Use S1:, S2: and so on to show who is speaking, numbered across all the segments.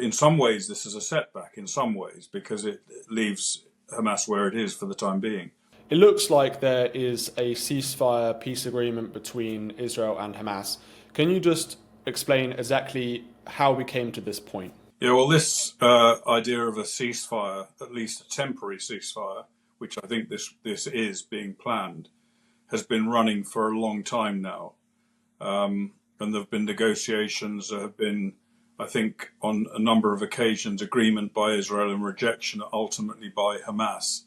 S1: in some ways, this is a setback, in some ways, because it leaves Hamas where it is for the time being.
S2: It looks like there is a ceasefire peace agreement between Israel and Hamas. Can you just explain exactly how we came to this point?
S1: Yeah, well, this idea of a ceasefire, at least a temporary ceasefire, which I think this is being planned, has been running for a long time now. And there have been negotiations, there have been, I think, on a number of occasions, agreement by Israel and rejection ultimately by Hamas.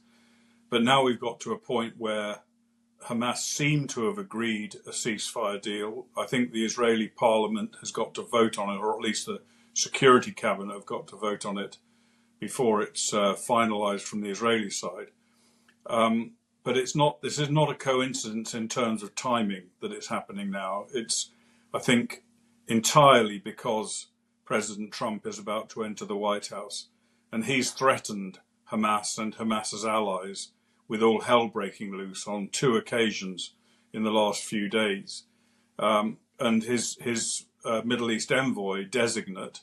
S1: But now we've got to a point where Hamas seem to have agreed a ceasefire deal. I think the Israeli parliament has got to vote on it, or at least the Security Cabinet have got to vote on it before it's finalized from the Israeli side. But this is not a coincidence in terms of timing that it's happening now. It's, I think, entirely because President Trump is about to enter the White House, and he's threatened Hamas and Hamas's allies with all hell breaking loose on 2 occasions in the last few days. And his Middle East envoy designate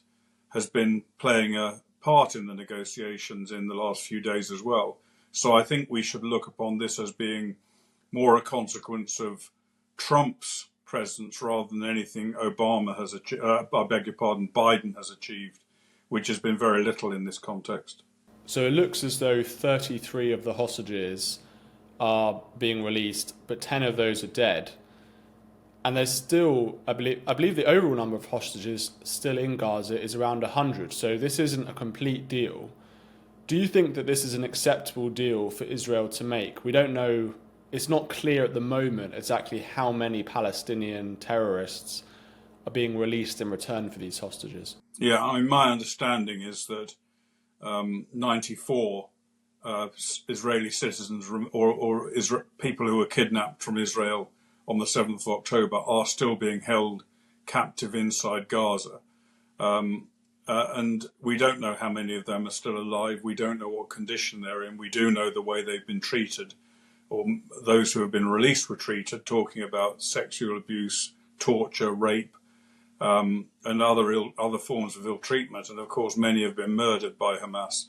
S1: has been playing a part in the negotiations in the last few days as well. So I think we should look upon this as being more a consequence of Trump's presence rather than anything Obama has achieved, Biden has achieved, which has been very little in this context.
S2: So it looks as though 33 of the hostages are being released, but 10 of those are dead. And there's still, I believe the overall number of hostages still in Gaza is around 100. So this isn't a complete deal. Do you think that this is an acceptable deal for Israel to make? We don't know, it's not clear at the moment exactly how many Palestinian terrorists are being released in return for these hostages.
S1: Yeah, I mean, my understanding is that 94 Israeli citizens or people who were kidnapped from Israel on the 7th of October are still being held captive inside Gaza. And we don't know how many of them are still alive. We don't know what condition they're in. We do know the way they've been treated, or those who have been released were treated, talking about sexual abuse, torture, rape, and other forms of ill treatment. And of course, many have been murdered by Hamas.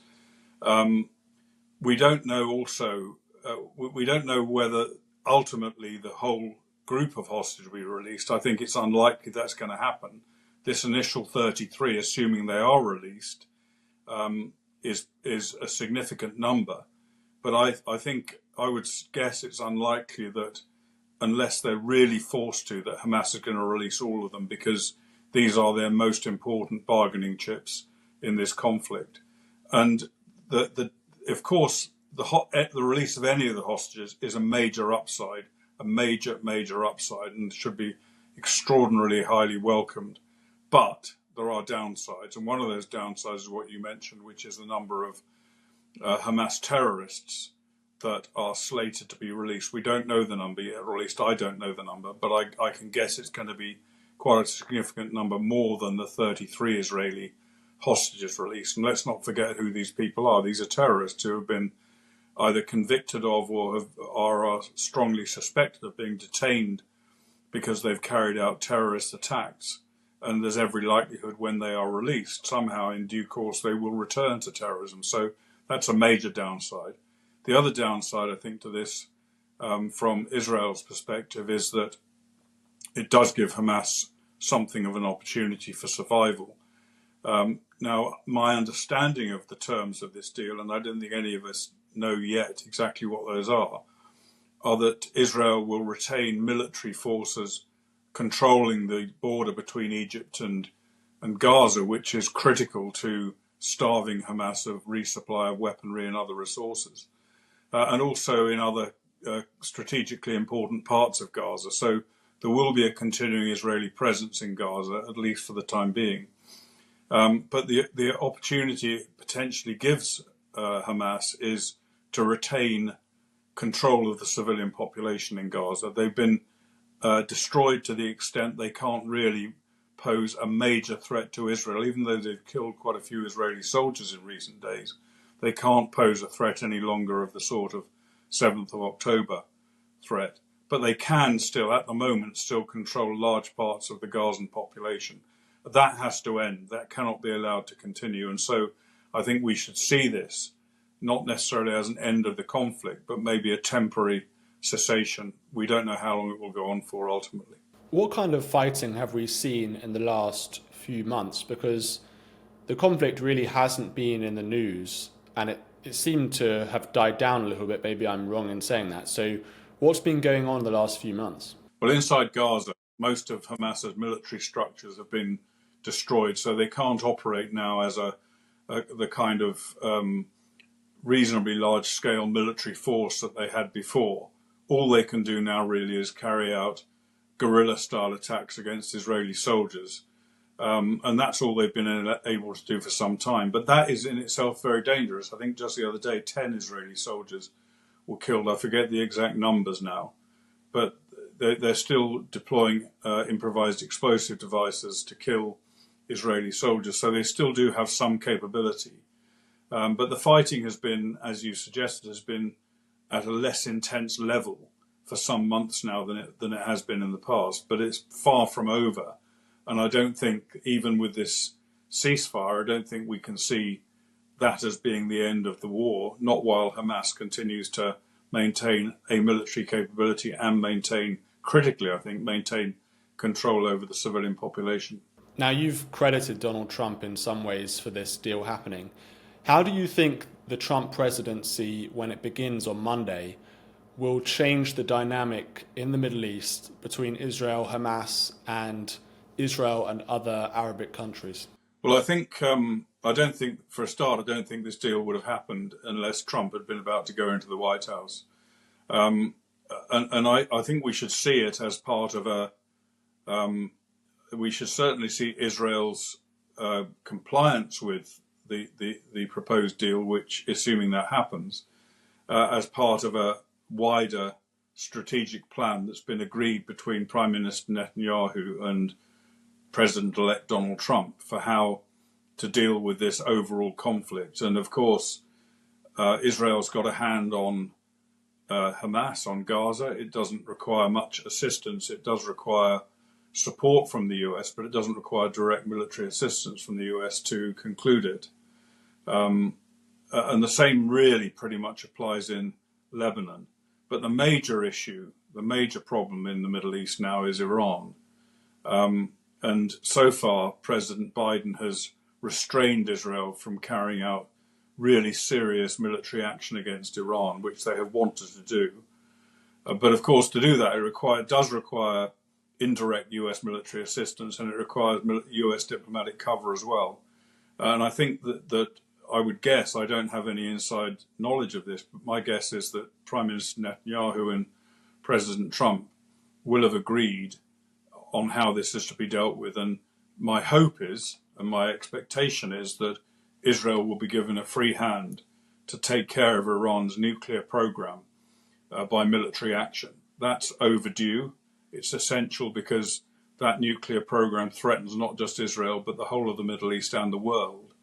S1: We don't know also, we don't know whether ultimately the whole group of hostages will be released. I think it's unlikely that's going to happen. This initial 33, assuming they are released, is a significant number. But I think I would guess it's unlikely that, unless they're really forced to, that Hamas is going to release all of them, because these are their most important bargaining chips in this conflict. And of course, the release of any of the hostages is a major upside, a major upside, and should be extraordinarily highly welcomed. But there are downsides, and one of those downsides is what you mentioned, which is the number of Hamas terrorists that are slated to be released. We don't know the number yet, or at least I don't know the number, but I can guess it's going to be quite a significant number, more than the 33 Israeli hostages released. And let's not forget who these people are. These are terrorists who have been either convicted of or are strongly suspected of being detained because they've carried out terrorist attacks. And there's every likelihood when they are released, somehow in due course, they will return to terrorism. So that's a major downside. The other downside, I think, to this, from Israel's perspective, is that it does give Hamas something of an opportunity for survival. Now, my understanding of the terms of this deal, and I don't think any of us know yet exactly what those are that Israel will retain military forces controlling the border between Egypt and Gaza, which is critical to starving Hamas of resupply of weaponry and other resources, and also in other strategically important parts of Gaza. So there will be a continuing Israeli presence in Gaza, at least for the time being. But the opportunity it potentially gives Hamas is to retain control of the civilian population in Gaza. They've been destroyed to the extent they can't really pose a major threat to Israel, even though they've killed quite a few Israeli soldiers in recent days. They can't pose a threat any longer of the sort of 7th of October threat. But they can still, at the moment, still control large parts of the Gazan population. That has to end. That cannot be allowed to continue. And so I think we should see this not necessarily as an end of the conflict, but maybe a temporary cessation. We don't know how long it will go on for ultimately.
S2: What kind of fighting have we seen in the last few months? Because the conflict really hasn't been in the news, and it seemed to have died down a little bit. Maybe I'm wrong in saying that. So what's been going on in the last few months?
S1: Well, inside Gaza, most of Hamas's military structures have been destroyed, so they can't operate now as the kind of reasonably large-scale military force that they had before. All they can do now really is carry out guerrilla-style attacks against Israeli soldiers. And that's all they've been able to do for some time. But that is in itself very dangerous. I think just the other day, 10 Israeli soldiers were killed. I forget the exact numbers now. But they're still deploying improvised explosive devices to kill Israeli soldiers. So they still do have some capability. But the fighting has been, as you suggested, has been at a less intense level for some months now than it has been in the past. But it's far from over. And I don't think, even with this ceasefire, I don't think we can see that as being the end of the war, not while Hamas continues to maintain a military capability and critically, I think, maintain control over the civilian population.
S2: Now, you've credited Donald Trump in some ways for this deal happening. How do you think the Trump presidency, when it begins on Monday, will change the dynamic in the Middle East between Israel, Hamas, and Israel and other Arabic countries?
S1: Well, I don't think, for a start, I don't think this deal would have happened unless Trump had been about to go into the White House. And I think we should see it as part of we should certainly see Israel's compliance with the proposed deal, which, assuming that happens, as part of a wider strategic plan that's been agreed between Prime Minister Netanyahu and President-elect Donald Trump for how to deal with this overall conflict. And of course, Israel's got a hand on Hamas, on Gaza. It doesn't require much assistance. It does require support from the US, but it doesn't require direct military assistance from the US to conclude it. And the same really pretty much applies in Lebanon. But the major issue, the major problem in the Middle East now is Iran. And so far, President Biden has restrained Israel from carrying out really serious military action against Iran, which they have wanted to do. But of course, to do that, it does require indirect US military assistance, and it requires US diplomatic cover as well. And I think that I would guess, I don't have any inside knowledge of this, but my guess is that Prime Minister Netanyahu and President Trump will have agreed on how this is to be dealt with. And my hope is, and my expectation is, that Israel will be given a free hand to take care of Iran's nuclear program by military action. That's overdue. It's essential because that nuclear program threatens not just Israel, but the whole of the Middle East and the world.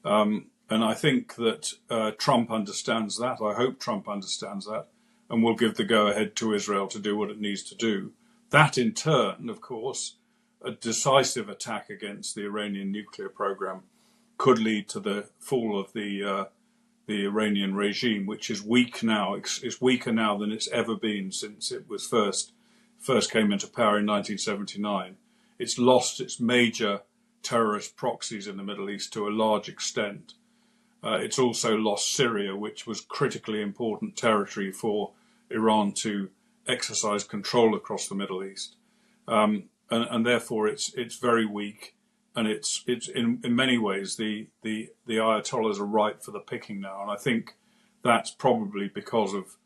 S1: And I think that Trump understands that. I hope Trump understands that and will give the go-ahead to Israel to do what it needs to do. That in turn, of course, a decisive attack against the Iranian nuclear program could lead to the fall of the Iranian regime, which is weak now. It's weaker now than it's ever been since it was first came into power in 1979. It's lost its major terrorist proxies in the Middle East to a large extent. It's also lost Syria, which was critically important territory for Iran to exercise control across the Middle East. And therefore it's very weak, and it's in many ways the Ayatollahs are ripe for the picking now, and I think that's probably because of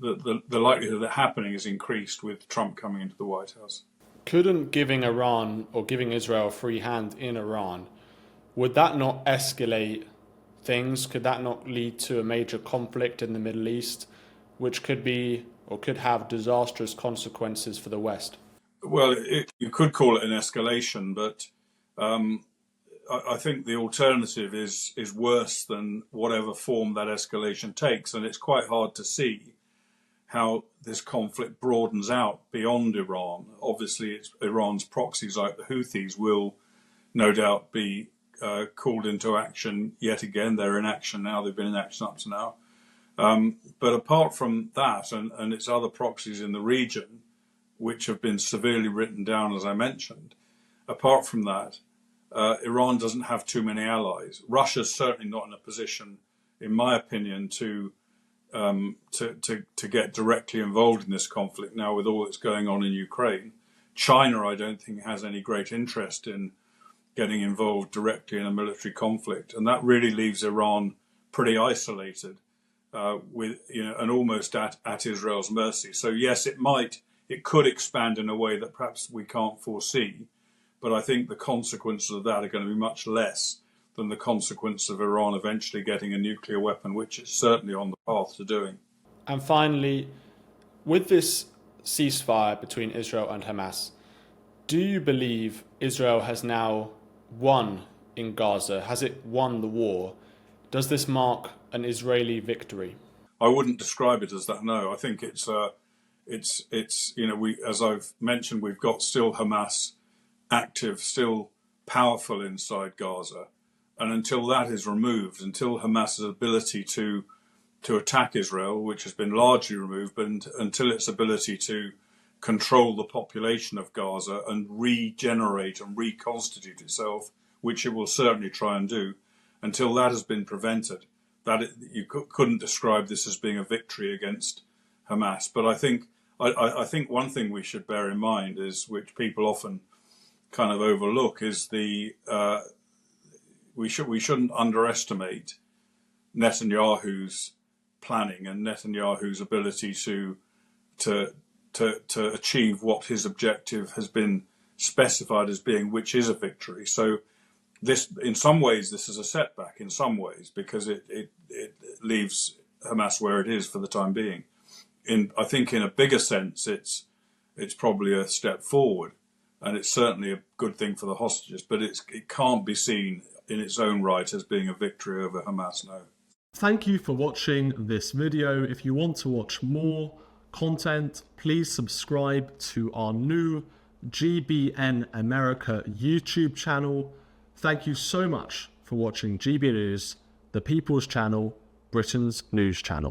S1: the likelihood of that happening is increased with Trump coming into the White House.
S2: Couldn't giving Iran or giving Israel a free hand in Iran, would that not escalate things? Could that not lead to a major conflict in the Middle East, which could be or could have disastrous consequences for the West?
S1: Well, you could call it an escalation, but I think the alternative is worse than whatever form that escalation takes, and it's quite hard to see how this conflict broadens out beyond Iran. Obviously, Iran's proxies like the Houthis will no doubt be called into action yet again. They're in action now. They've been in action up to now. But apart from that and its other proxies in the region, which have been severely written down, as I mentioned, apart from that, Iran doesn't have too many allies. Russia's certainly not in a position, in my opinion, to get directly involved in this conflict now with all that's going on in Ukraine. China, I don't think, has any great interest in getting involved directly in a military conflict, and that really leaves Iran pretty isolated, and almost at Israel's mercy. So yes, it could expand in a way that perhaps we can't foresee, but I think the consequences of that are going to be much less than the consequence of Iran eventually getting a nuclear weapon, which it's certainly on the path to doing.
S2: And finally, with this ceasefire between Israel and Hamas, do you believe Israel has now won in Gaza? Has it won the war? Does this mark an Israeli victory?
S1: I wouldn't describe it as that. No, I think it's as I've mentioned, we've got still Hamas active, still powerful inside Gaza, and until that is removed, until Hamas's ability to attack Israel, which has been largely removed, but until its ability to control the population of Gaza and regenerate and reconstitute itself, which it will certainly try and do, until that has been prevented, you couldn't describe this as being a victory against Hamas. But I think one thing we should bear in mind is, which people often kind of overlook, is we shouldn't underestimate Netanyahu's planning and Netanyahu's ability to achieve what his objective has been specified as being, which is a victory. So this, in some ways, this is a setback in some ways, because it leaves Hamas where it is for the time being. I think in a bigger sense, it's probably a step forward, and it's certainly a good thing for the hostages, but it can't be seen in its own right as being a victory over Hamas, no.
S3: Thank you for watching this video. If you want to watch more content, please subscribe to our new GBN America YouTube channel. Thank you so much for watching GB News, the People's Channel, Britain's news channel.